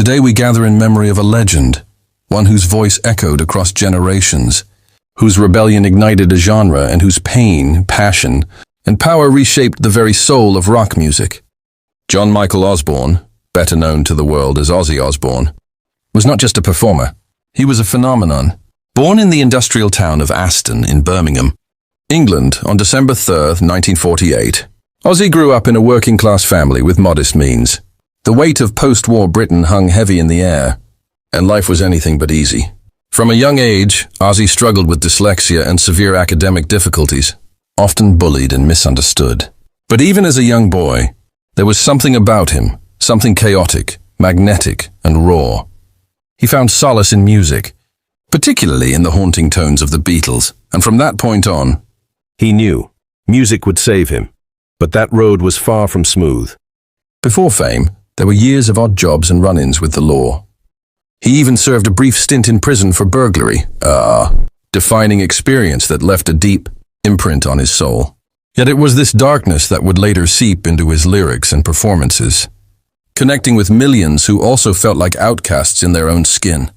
Today we gather in memory of a legend, one whose voice echoed across generations, whose rebellion ignited a genre and whose pain, passion, and power reshaped the very soul of rock music. John Michael Osbourne, better known to the world as Ozzy Osbourne, was not just a performer. He was a phenomenon. Born in the industrial town of Aston in Birmingham, England, on December 3rd, 1948, Ozzy grew up in a working-class family with modest means. The weight of post-war Britain hung heavy in the air, and life was anything but easy. From a young age, Ozzy struggled with dyslexia and severe academic difficulties, often bullied and misunderstood. But even as a young boy, there was something about him, something chaotic, magnetic, and raw. He found solace in music, particularly in the haunting tones of the Beatles, and from that point on, he knew music would save him. But that road was far from smooth. Before fame, there were years of odd jobs and run-ins with the law. He even served a brief stint in prison for burglary, a defining experience that left a deep imprint on his soul. Yet it was this darkness that would later seep into his lyrics and performances, connecting with millions who also felt like outcasts in their own skin.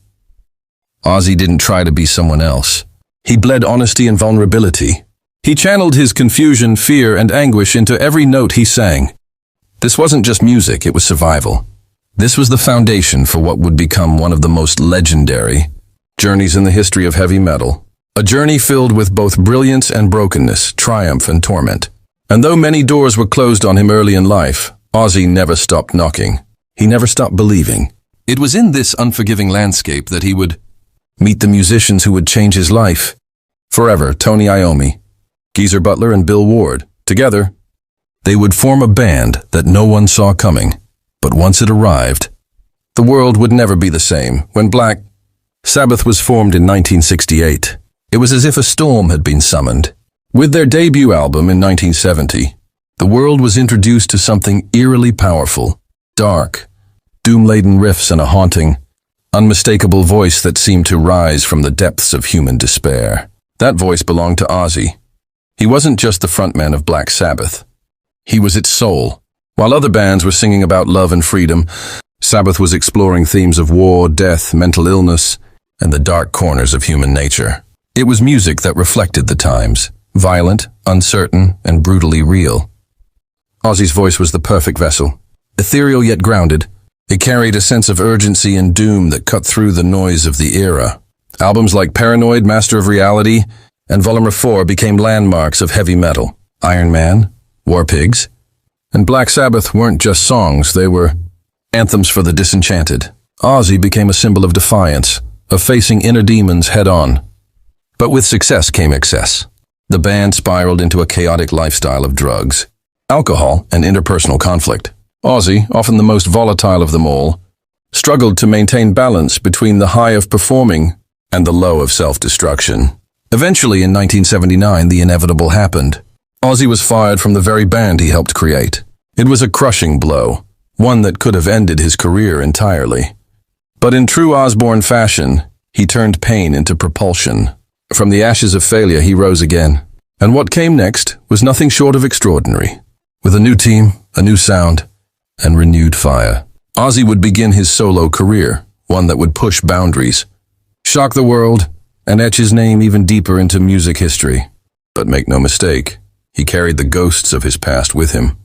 Ozzy didn't try to be someone else. He bled honesty and vulnerability. He channeled his confusion, fear, and anguish into every note he sang. This wasn't just music, it was survival. This was the foundation for what would become one of the most legendary journeys in the history of heavy metal. A journey filled with both brilliance and brokenness, triumph and torment. And though many doors were closed on him early in life, Ozzy never stopped knocking. He never stopped believing. It was in this unforgiving landscape that he would meet the musicians who would change his life forever. Tony Iommi, Geezer Butler, and Bill Ward. Together, they would form a band that no one saw coming. But once it arrived, the world would never be the same. When Black Sabbath was formed in 1968, it was as if a storm had been summoned. With their debut album in 1970, the world was introduced to something eerily powerful, dark, doom-laden riffs and a haunting, unmistakable voice that seemed to rise from the depths of human despair. That voice belonged to Ozzy. He wasn't just the frontman of Black Sabbath. He was its soul. While other bands were singing about love and freedom, Sabbath was exploring themes of war, death, mental illness, and the dark corners of human nature. It was music that reflected the times, violent, uncertain, and brutally real. Ozzy's voice was the perfect vessel, ethereal yet grounded. It carried a sense of urgency and doom that cut through the noise of the era. Albums like Paranoid, Master of Reality, and Volume 4 became landmarks of heavy metal. Iron Man, War Pigs, and Black Sabbath weren't just songs, they were anthems for the disenchanted. Ozzy became a symbol of defiance, of facing inner demons head-on. But with success came excess. The band spiraled into a chaotic lifestyle of drugs, alcohol, and interpersonal conflict. Ozzy, often the most volatile of them all, struggled to maintain balance between the high of performing and the low of self-destruction. Eventually, in 1979, the inevitable happened. Ozzy was fired from the very band he helped create. It was a crushing blow, one that could have ended his career entirely. But in true Osbourne fashion, he turned pain into propulsion. From the ashes of failure, he rose again. And what came next was nothing short of extraordinary. With a new team, a new sound, and renewed fire, Ozzy would begin his solo career, one that would push boundaries, shock the world, and etch his name even deeper into music history. But make no mistake, he carried the ghosts of his past with him,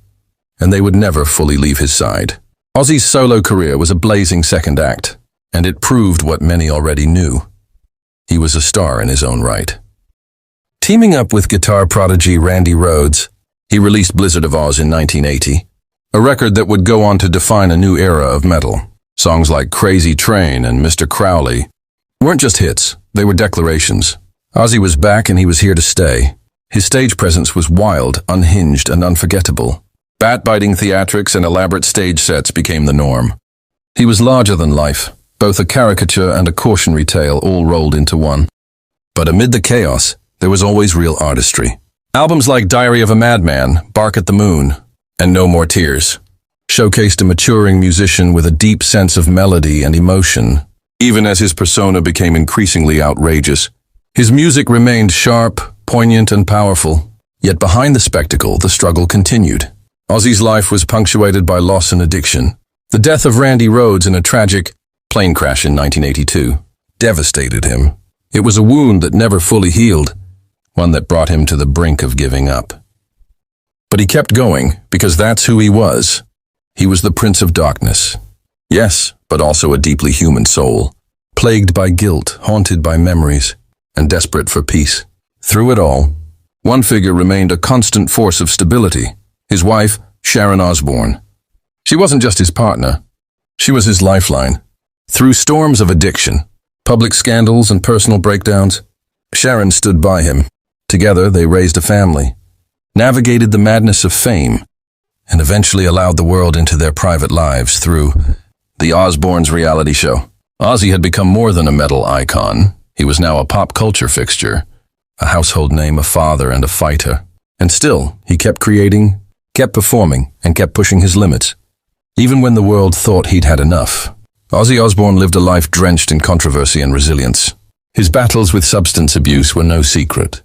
and they would never fully leave his side. Ozzy's solo career was a blazing second act, and it proved what many already knew. He was a star in his own right. Teaming up with guitar prodigy Randy Rhoads, he released Blizzard of Oz in 1980, a record that would go on to define a new era of metal. Songs like Crazy Train and Mr. Crowley weren't just hits, they were declarations. Ozzy was back and he was here to stay. His stage presence was wild, unhinged, and unforgettable. Bat-biting theatrics and elaborate stage sets became the norm. He was larger than life, both a caricature and a cautionary tale all rolled into one. But amid the chaos, there was always real artistry. Albums like Diary of a Madman, Bark at the Moon, and No More Tears showcased a maturing musician with a deep sense of melody and emotion. Even as his persona became increasingly outrageous, his music remained sharp, poignant, and powerful. Yet behind the spectacle, the struggle continued. Ozzy's life was punctuated by loss and addiction. The death of Randy Rhoads in a tragic plane crash in 1982 devastated him. It was a wound that never fully healed, one that brought him to the brink of giving up. But he kept going because that's who he was. He was the Prince of Darkness. Yes, but also a deeply human soul, plagued by guilt, haunted by memories, and desperate for peace. Through it all, one figure remained a constant force of stability, his wife, Sharon Osbourne. She wasn't just his partner, she was his lifeline. Through storms of addiction, public scandals and personal breakdowns, Sharon stood by him. Together they raised a family, navigated the madness of fame, and eventually allowed the world into their private lives through the Osbournes reality show. Ozzy had become more than a metal icon. He was now a pop culture fixture, a household name, a father and a fighter. And still, he kept creating, kept performing, and kept pushing his limits. Even when the world thought he'd had enough, Ozzy Osbourne lived a life drenched in controversy and resilience. His battles with substance abuse were no secret.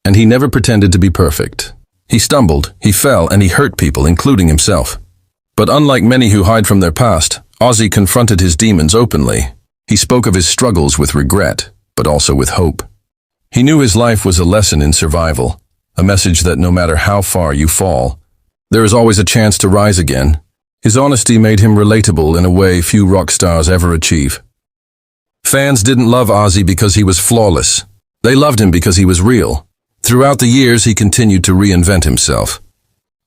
And he never pretended to be perfect. He stumbled, he fell, and he hurt people, including himself. But unlike many who hide from their past, Ozzy confronted his demons openly. He spoke of his struggles with regret, but also with hope. He knew his life was a lesson in survival, a message that no matter how far you fall, there is always a chance to rise again. His honesty made him relatable in a way few rock stars ever achieve. Fans didn't love Ozzy because he was flawless. They loved him because he was real. Throughout the years, he continued to reinvent himself,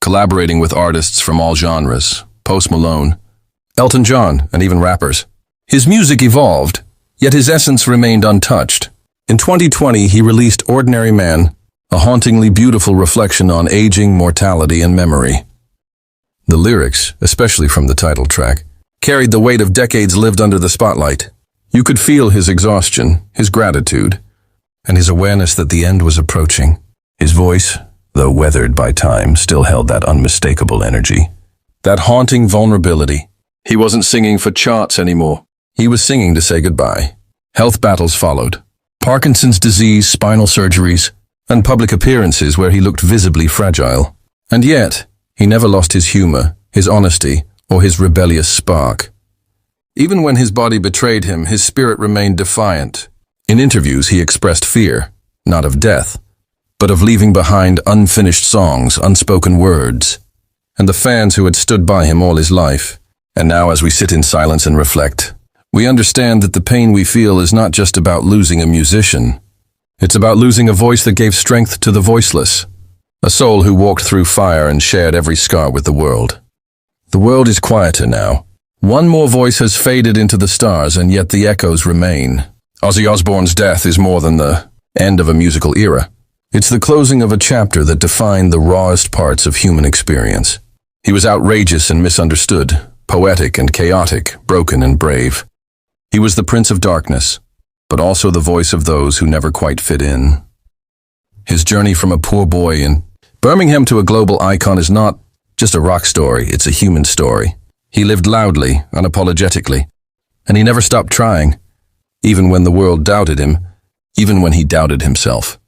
collaborating with artists from all genres, Post Malone, Elton John, and even rappers. His music evolved, yet his essence remained untouched. In 2020, he released Ordinary Man, a hauntingly beautiful reflection on aging, mortality, and memory. The lyrics, especially from the title track, carried the weight of decades lived under the spotlight. You could feel his exhaustion, his gratitude, and his awareness that the end was approaching. His voice, though weathered by time, still held that unmistakable energy, that haunting vulnerability. He wasn't singing for charts anymore. He was singing to say goodbye. Health battles followed. Parkinson's disease, spinal surgeries, and public appearances where he looked visibly fragile. And yet, he never lost his humor, his honesty, or his rebellious spark. Even when his body betrayed him, his spirit remained defiant. In interviews, he expressed fear, not of death, but of leaving behind unfinished songs, unspoken words, and the fans who had stood by him all his life. And now, as we sit in silence and reflect, we understand that the pain we feel is not just about losing a musician. It's about losing a voice that gave strength to the voiceless, a soul who walked through fire and shared every scar with the world. The world is quieter now. One more voice has faded into the stars, and yet the echoes remain. Ozzy Osbourne's death is more than the end of a musical era. It's the closing of a chapter that defined the rawest parts of human experience. He was outrageous and misunderstood, poetic and chaotic, broken and brave. He was the Prince of Darkness, but also the voice of those who never quite fit in. His journey from a poor boy in Birmingham to a global icon is not just a rock story, it's a human story. He lived loudly, unapologetically, and he never stopped trying, even when the world doubted him, even when he doubted himself.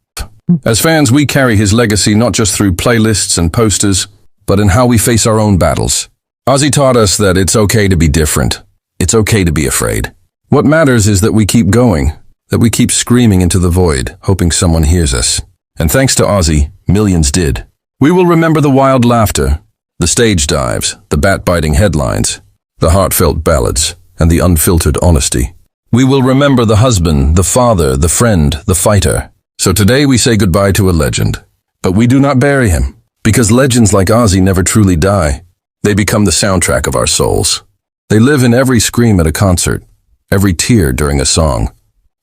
As fans, we carry his legacy not just through playlists and posters, but in how we face our own battles. Ozzy taught us that it's okay to be different. It's okay to be afraid. What matters is that we keep going, that we keep screaming into the void, hoping someone hears us. And thanks to Ozzy, millions did. We will remember the wild laughter, the stage dives, the bat-biting headlines, the heartfelt ballads, and the unfiltered honesty. We will remember the husband, the father, the friend, the fighter. So today we say goodbye to a legend. But we do not bury him, because legends like Ozzy never truly die. They become the soundtrack of our souls. They live in every scream at a concert, every tear during a song,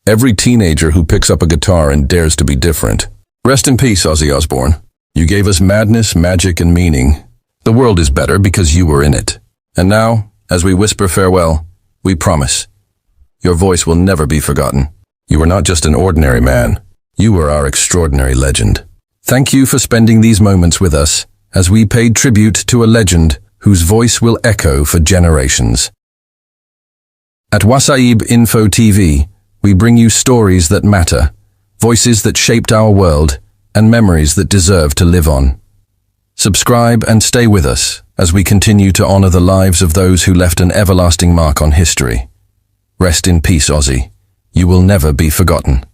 every teenager who picks up a guitar and dares to be different. Rest in peace, Ozzy Osbourne. You gave us madness, magic, and meaning. The world is better because you were in it. And now, as we whisper farewell, we promise, your voice will never be forgotten. You were not just an ordinary man. You were our extraordinary legend. Thank you for spending these moments with us as we paid tribute to a legend whose voice will echo for generations. At Wasaib Info TV, we bring you stories that matter, voices that shaped our world, and memories that deserve to live on. Subscribe and stay with us as we continue to honor the lives of those who left an everlasting mark on history. Rest in peace, Ozzy. You will never be forgotten.